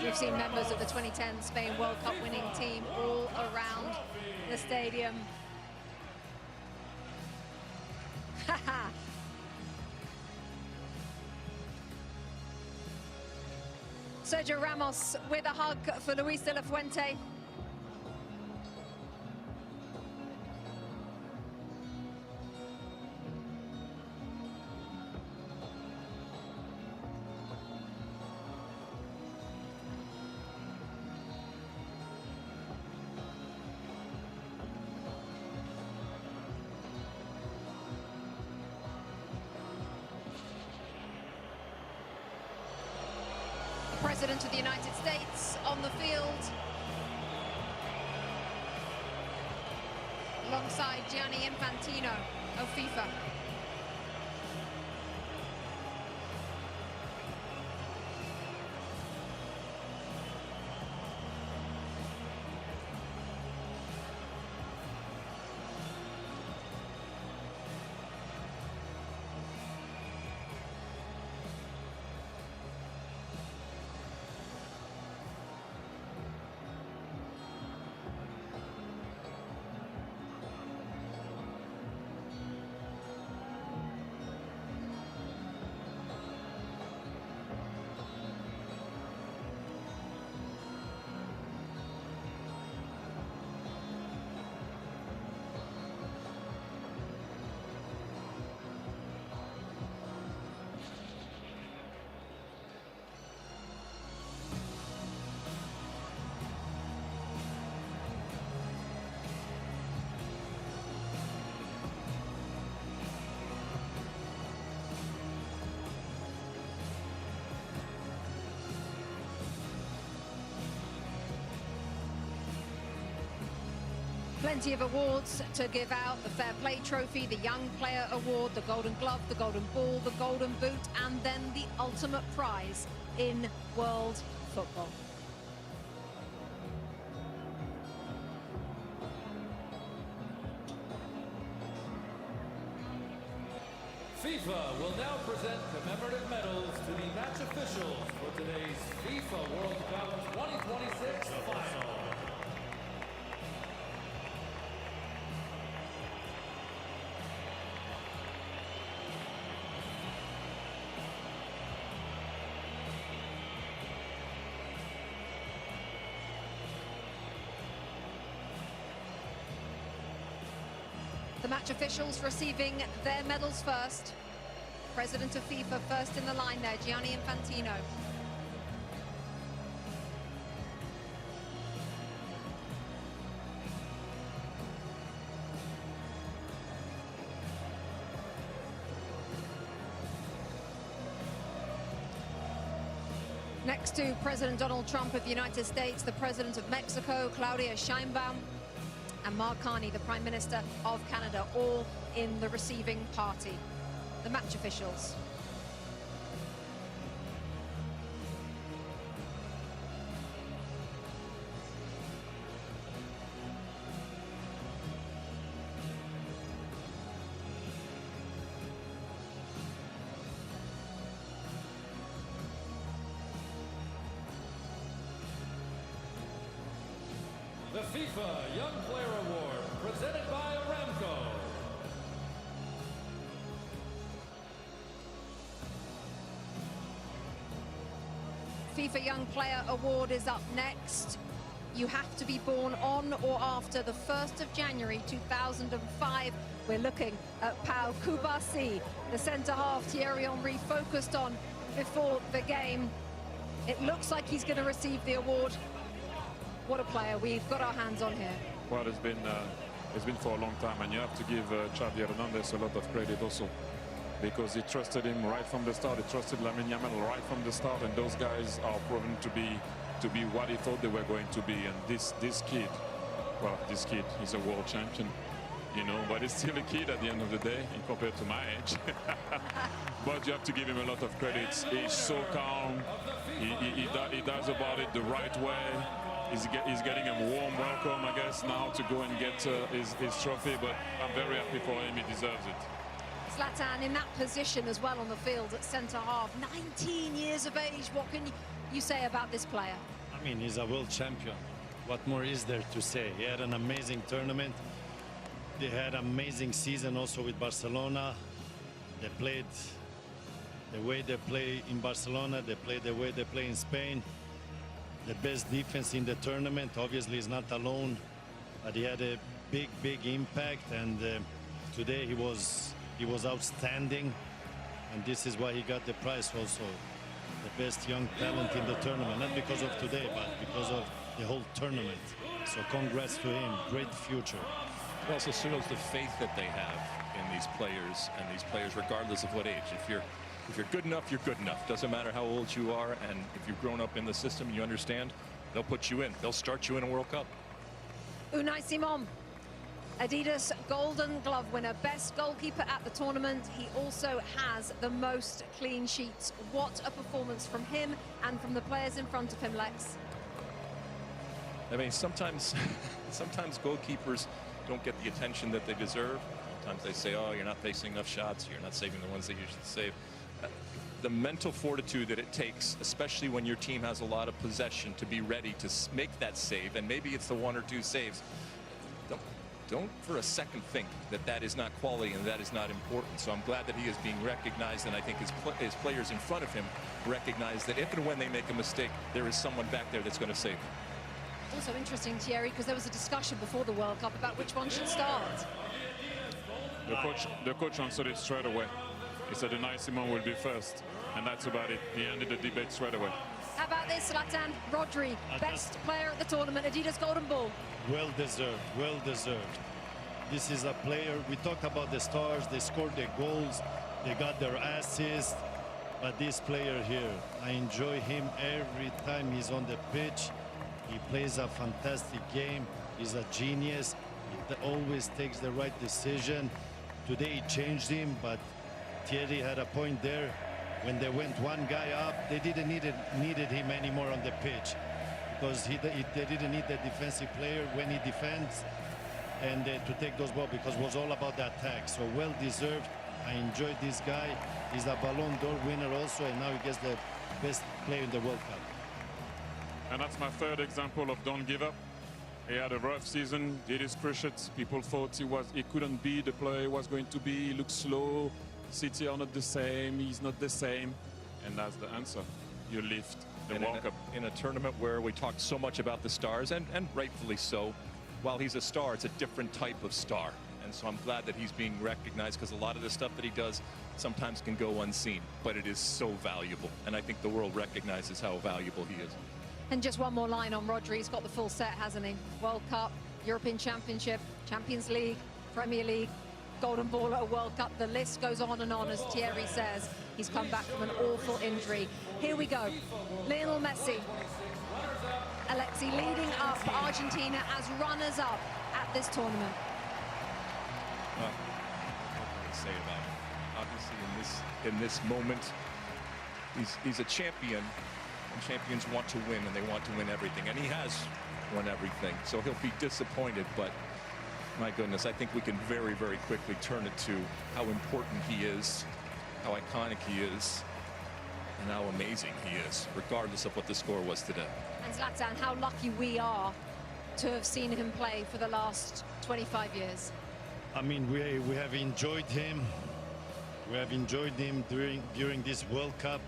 We've seen members of the 2010 Spain World Cup winning team all around the stadium. Sergio Ramos with a hug for Luis de la Fuente. President of the United States on the field, alongside Gianni Infantino of FIFA. Plenty of awards to give out: the Fair Play Trophy, the Young Player Award, the Golden Glove, the Golden Ball, the Golden Boot, and then the ultimate prize in world football. FIFA will now present commemorative medals to the match officials for today's FIFA World Cup 2026 final. The match officials receiving their medals first. President of FIFA first in the line there, Gianni Infantino. Next to President Donald Trump of the United States, the President of Mexico, Claudia Sheinbaum, and Mark Carney, the Prime Minister of Canada, all in the receiving party. The match officials. The FIFA Young Player Award, presented by Aramco. FIFA Young Player Award is up next. You have to be born on or after the 1st of January 2005. We're looking at Pau Kubasi, the centre-half Thierry Henry focused on before the game. It looks like he's going to receive the award. What a player we've got our hands on here. Well, it's been for a long time, and you have to give Xavi Hernandez a lot of credit also, because he trusted him right from the start. He trusted Lamine Yamal right from the start, and those guys are proven to be what he thought they were going to be. And this kid, well, this kid is a world champion, you know, but he's still a kid at the end of the day compared to my age. But you have to give him a lot of credit. He's so calm. He does about it the right way. He's getting a warm welcome, I guess, now to go and get his trophy, but I'm very happy for him. He deserves it. Zlatan in that position as well on the field at centre-half, 19 years of age. What can you say about this player? I mean, he's a world champion. What more is there to say? He had an amazing tournament. They had an amazing season also with Barcelona. They played the way they play in Barcelona. They played the way they play in Spain. The best defense in the tournament. Obviously, he's not alone, but he had a big impact. And today he was outstanding. And this is why he got the prize also. The best young talent in the tournament, not because of today, but because of the whole tournament. So congrats to him, great future. It also shows the faith that they have in these players, regardless of what age. If you're good enough, you're good enough. Doesn't matter how old you are, and if you've grown up in the system and you understand, they'll put you in. They'll start you in a World Cup. Unai Simon, Adidas Golden Glove winner, best goalkeeper at the tournament. He also has the most clean sheets. What a performance from him and from the players in front of him, Lex. I mean, sometimes goalkeepers don't get the attention that they deserve. Sometimes they say, oh, you're not facing enough shots, you're not saving the ones that you should save. The mental fortitude that it takes, especially when your team has a lot of possession, to be ready to make that save, and maybe it's the 1 or 2 saves. Don't for a second think that that is not quality and that is not important. So I'm glad that he is being recognized, and I think his players in front of him recognize that if and when they make a mistake, there is someone back there that's going to save them. Also interesting, Thierry, because there was a discussion before the World Cup about which one should start. The coach answered it straight away. He said Unai Simon will be first, and that's about it. He ended the debate straight away. How about this, Zlatan? Rodri, best player at the tournament, Adidas Golden Ball. Well deserved, well deserved. This is a player, we talk about the stars, they scored their goals, they got their assists, but this player here, I enjoy him every time he's on the pitch. He plays a fantastic game, he's a genius, he always takes the right decision. Today he changed him, but Thierry had a point there. When they went one guy up, they didn't needed him anymore on the pitch, because they didn't need the defensive player when he defends and to take those balls, because it was all about the attack. So well deserved. I enjoyed this guy. He's a Ballon d'Or winner also, and now he gets the best player in the World Cup. And that's my third example of don't give up. He had a rough season, did his cruciate. People thought he couldn't be the player he was going to be. He looked slow. City are not the same. He's not the same. And that's the answer. You lift the World Cup. In a tournament where we talked so much about the stars, and rightfully so, while he's a star, it's a different type of star. And so I'm glad that he's being recognized, because a lot of the stuff that he does sometimes can go unseen, but it is so valuable. And I think the world recognizes how valuable he is. And just one more line on Rodri. He's got the full set, hasn't he? World Cup, European Championship, Champions League, Premier League, Golden Ball at a World Cup. The list goes on and on, as Thierry says. He's come back from an awful injury. Here we go. Lionel Messi. Alexi leading up Argentina as runners-up at this tournament. What can I say about it? Obviously, in this moment, he's a champion, and champions want to win, and they want to win everything, and he has won everything. So he'll be disappointed, but my goodness, I think we can very, very quickly turn it to how important he is, how iconic he is, and how amazing he is, regardless of what the score was today. And Zlatan, how lucky we are to have seen him play for the last 25 years. I mean, we have enjoyed him. We have enjoyed him during this World Cup.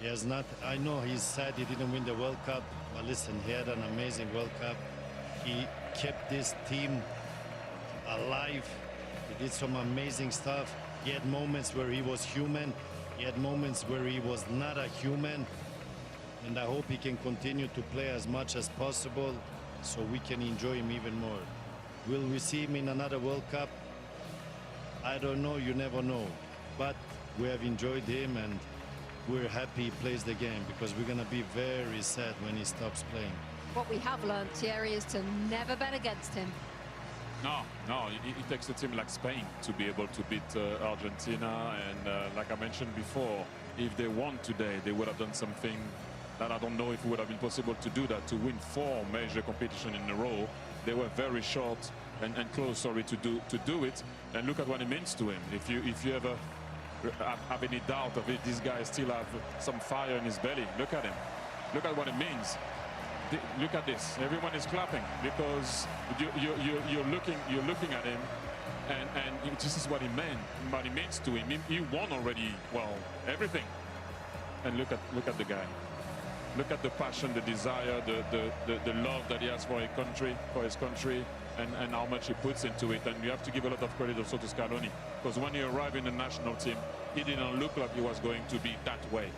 He has not, I know he's sad he didn't win the World Cup, but listen, he had an amazing World Cup. He kept this team alive. He did some amazing stuff. He had moments where he was human. He had moments where he was not a human. And I hope he can continue to play as much as possible so we can enjoy him even more. Will we see him in another World Cup? I don't know, you never know. But we have enjoyed him, and we're happy he plays the game, because we're going to be very sad when he stops playing. What we have learned, Thierry, is to never bet against him. No, it takes a team like Spain to be able to beat Argentina. And like I mentioned before, if they won today, they would have done something that I don't know if it would have been possible to do that, to win 4 major competitions in a row. They were very short and close, sorry, to do it. And look at what it means to him. If you ever have any doubt of it, this guy still have some fire in his belly. Look at him. Look at what it means. Look at this. Everyone is clapping because you're looking at him, and this is what he meant. What it means to him. He won already. Well, everything. And look at the guy. Look at the passion, the desire, the love that he has for his country, and how much he puts into it. And you have to give a lot of credit also to Scaloni, because when he arrived in the national team, he didn't look like he was going to be that way.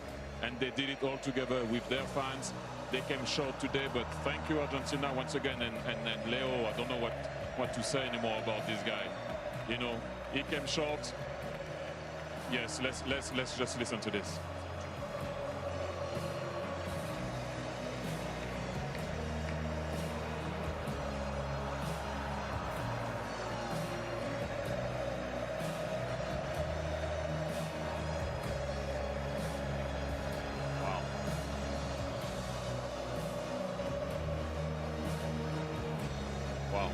And they did it all together with their fans. They came short today, but thank you, Argentina, once again. And Leo, I don't know what to say anymore about this guy. You know, he came short. Yes, let's just listen to this. Wow.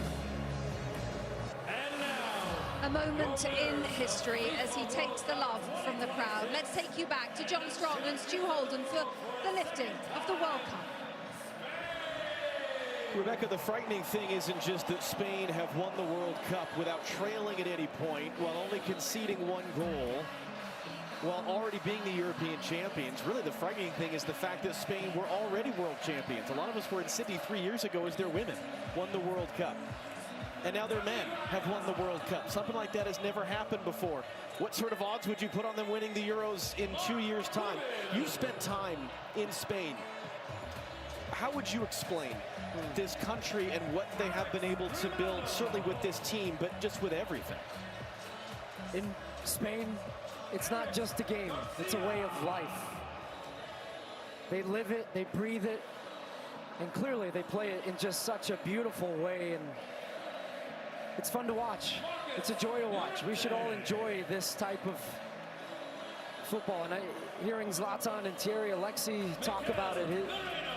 A moment in history as he takes the love from the crowd. Let's take you back to John Strong and Stu Holden for the lifting of the World Cup. Rebecca, the frightening thing isn't just that Spain have won the World Cup without trailing at any point, while only conceding one goal, while already being the European champions. Really, the frightening thing is the fact that Spain were already world champions. A lot of us were in Sydney 3 years ago as their women won the World Cup. And now their men have won the World Cup. Something like that has never happened before. What sort of odds would you put on them winning the Euros in 2 years' time? You've spent time in Spain. How would you explain this country and what they have been able to build, certainly with this team, but just with everything? In Spain, it's not just a game, it's a way of life. They live it, they breathe it, and clearly they play it in just such a beautiful way, and it's fun to watch. It's a joy to watch. We should all enjoy this type of football. And hearing Zlatan and Thierry Alexis talk about it,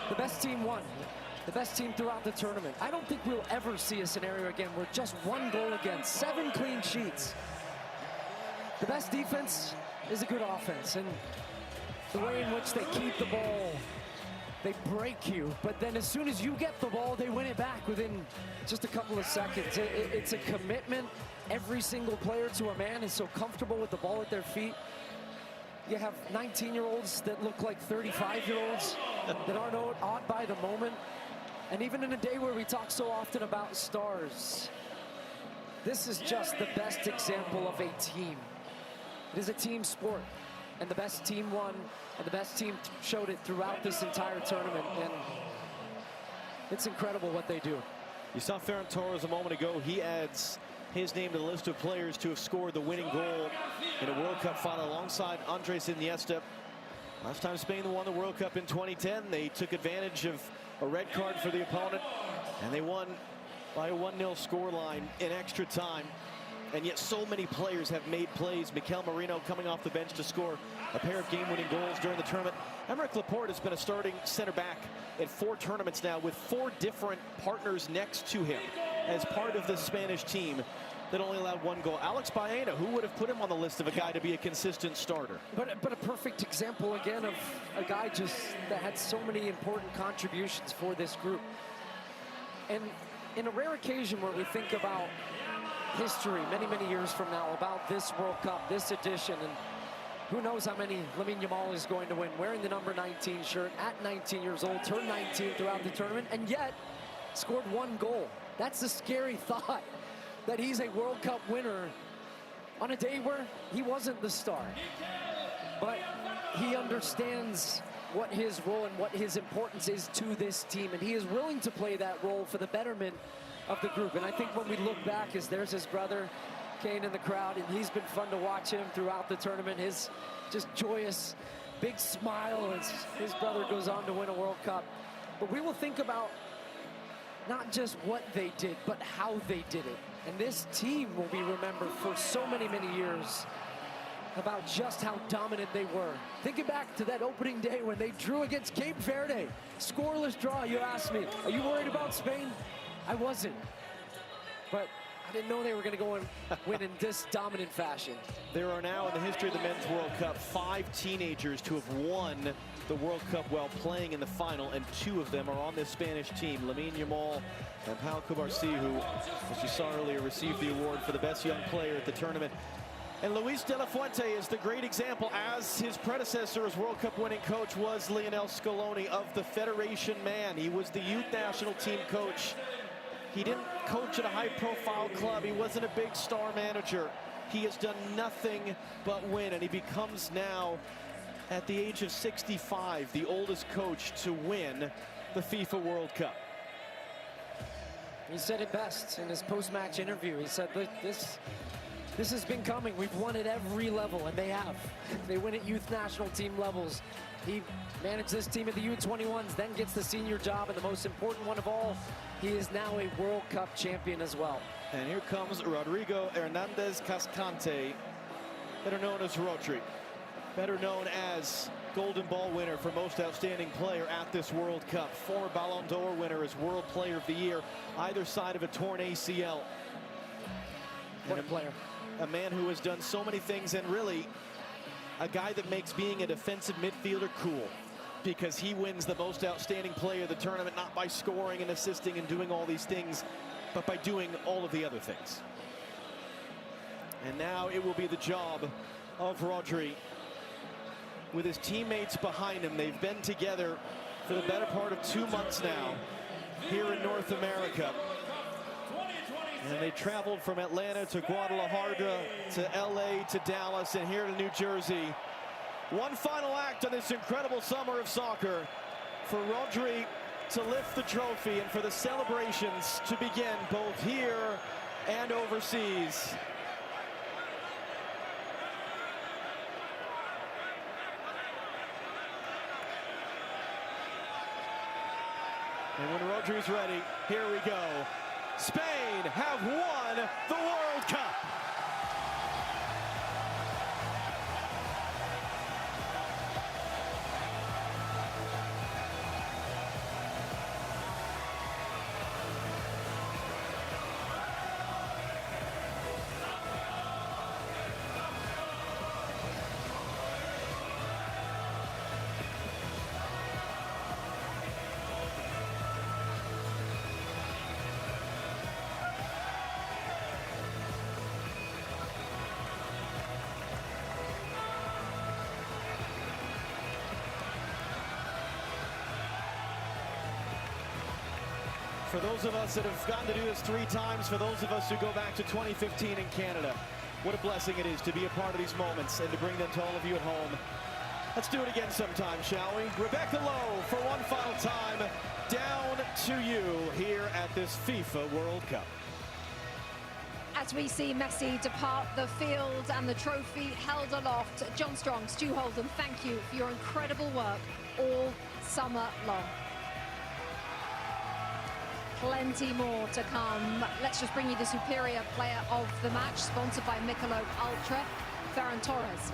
the best team won. The best team throughout the tournament. I don't think we'll ever see a scenario again where just one goal against, 7 clean sheets. The best defense is a good offense, and the way in which they keep the ball, they break you, but then as soon as you get the ball, they win it back within just a couple of seconds. It's a commitment. Every single player to a man is so comfortable with the ball at their feet. You have 19-year-olds that look like 35-year-olds that aren't awed by the moment. And even in a day where we talk so often about stars, this is just the best example of a team. It is a team sport, and the best team won, and the best team showed it throughout this entire tournament, and it's incredible what they do. You saw Ferran Torres a moment ago. He adds his name to the list of players to have scored the winning goal in a World Cup final alongside Andres Iniesta. Last time Spain won the World Cup in 2010, they took advantage of a red card for the opponent, and they won by a 1-0 scoreline in extra time. And yet so many players have made plays. Mikel Merino coming off the bench to score a pair of game-winning goals during the tournament. Aymeric Laporte has been a starting center back in 4 tournaments now, with 4 different partners next to him as part of the Spanish team that only allowed 1 goal. Alex Baena, who would have put him on the list of a guy to be a consistent starter? But a perfect example again of a guy just that had so many important contributions for this group. And in a rare occasion where we think about history many, many years from now, about this World Cup, this edition, and who knows how many Lamine Yamal is going to win, wearing the number 19 shirt at 19 years old, turned 19 throughout the tournament, and yet scored 1 goal. That's the scary thought, that he's a World Cup winner on a day where he wasn't the star. But he understands what his role and what his importance is to this team, and he is willing to play that role for the betterment of the group. And I think when we look back, as there's his brother Kane in the crowd, and he's been fun to watch him throughout the tournament. His just joyous big smile as his brother goes on to win a World Cup. But we will think about not just what they did, but how they did it. And this team will be remembered for so many, many years about just how dominant they were. Thinking back to that opening day when they drew against Cape Verde, scoreless draw. You asked me, are you worried about Spain? I wasn't. But I didn't know they were going to go and win in this dominant fashion. There are now in the history of the Men's World Cup 5 teenagers to have won the World Cup while playing in the final, and 2 of them are on this Spanish team. Lamine Yamal and Pau Cubarsí, who, as you saw earlier, received the award for the best young player at the tournament. And Luis de la Fuente is the great example, as his predecessor as World Cup winning coach was Lionel Scaloni, of the Federation man. He was the youth national team coach. He didn't coach at a high-profile club. He wasn't a big star manager. He has done nothing but win, and he becomes now, at the age of 65, the oldest coach to win the FIFA World Cup. He said it best in his post-match interview. He said, this has been coming. We've won at every level, and they have. They win at youth national team levels. He managed this team at the U21s, then gets the senior job, and the most important one of all, he is now a World Cup champion as well. And here comes Rodrigo Hernandez Cascante, better known as Rodri, better known as Golden Ball winner for most outstanding player at this World Cup, former Ballon d'Or winner as World Player of the Year, either side of a torn ACL. What a player. A man who has done so many things, and really a guy that makes being a defensive midfielder cool, because he wins the most outstanding player of the tournament, not by scoring and assisting and doing all these things, but by doing all of the other things. And now it will be the job of Rodri. With his teammates behind him, they've been together for the better part of 2 months now here in North America. And they traveled from Atlanta to Guadalajara to LA to Dallas and here to New Jersey. One final act on this incredible summer of soccer for Rodri to lift the trophy and for the celebrations to begin both here and overseas. And when Rodri's ready, here we go. Spain have won the World Cup. For those of us that have gotten to do this 3 times, for those of us who go back to 2015 in Canada, what a blessing it is to be a part of these moments and to bring them to all of you at home. Let's do it again sometime, shall we? Rebecca Lowe for one final time, down to you here at this FIFA World Cup. As we see Messi depart the field and the trophy held aloft, John Strong, Stu Holden, thank you for your incredible work all summer long. Plenty more to come. Let's just bring you the superior player of the match, sponsored by Michelob Ultra. Ferran Torres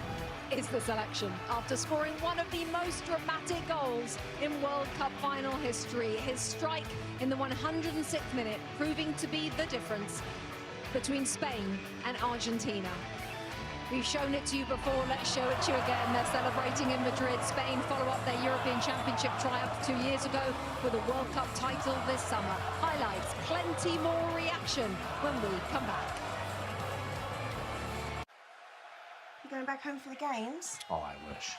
is the selection after scoring one of the most dramatic goals in World Cup final history. His strike in the 106th minute proving to be the difference between Spain and Argentina. We've shown it to you before, let's show it to you again. They're celebrating in Madrid. Spain follow up their European Championship triumph 2 years ago with a World Cup title this summer. Highlights, plenty more reaction when we come back. You going back home for the games? Oh, I wish.